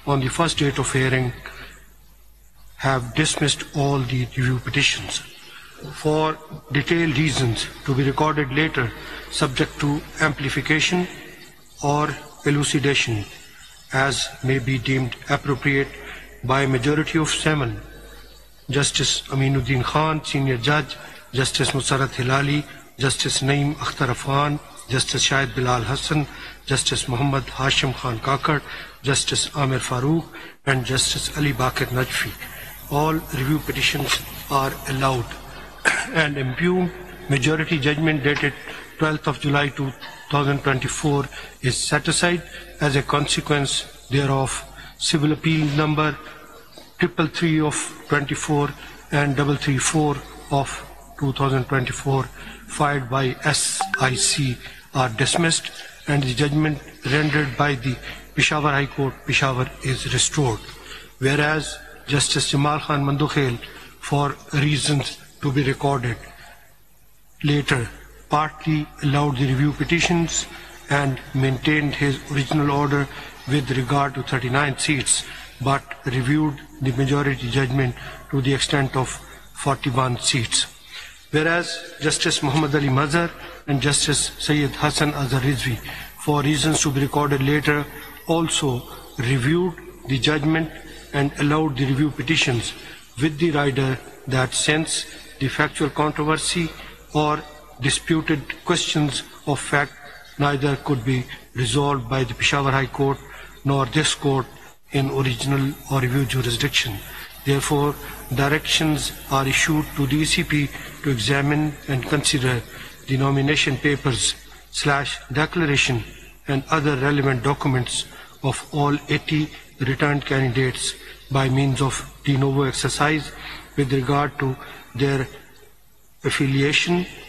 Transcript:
on the first date of hearing, have dismissed all the review petitions for detailed reasons to be recorded later, subject to amplification or elucidation as may be deemed appropriate by a majority of 7, Justice Aminuddin Khan, Senior Judge, Justice Musarrat Hilali, Justice Naeem Akhtar Afghan, Justice Shahid Bilal Hassan, Justice Muhammad Hashim Khan Kakar, Justice Amir Farooq, and Justice Ali Bakir Najfi. All review petitions are allowed, and impugned majority judgment dated 12th of July 2024 is set aside. As a consequence thereof, Civil Appeal number 333 of 24 and 334 of 2024 filed by SIC are dismissed, and the judgment rendered by the Peshawar High Court, Peshawar, is restored. Whereas Justice Jamal Khan Mandukhel, for reasons to be recorded later, partly allowed the review petitions and maintained his original order with regard to 39 seats, but reviewed the majority judgment to the extent of 41 seats. Whereas Justice Muhammad Ali Mazhar and Justice Sayyid Hassan Azhar Rizvi, for reasons to be recorded later, also reviewed the judgment and allowed the review petitions, with the rider that since the factual controversy or disputed questions of fact neither could be resolved by the Peshawar High Court nor this court in original or review jurisdiction. Therefore, directions are issued to the ECP to examine and consider the nomination papers / declaration and other relevant documents of all 80 returned candidates by means of de novo exercise with regard to their affiliation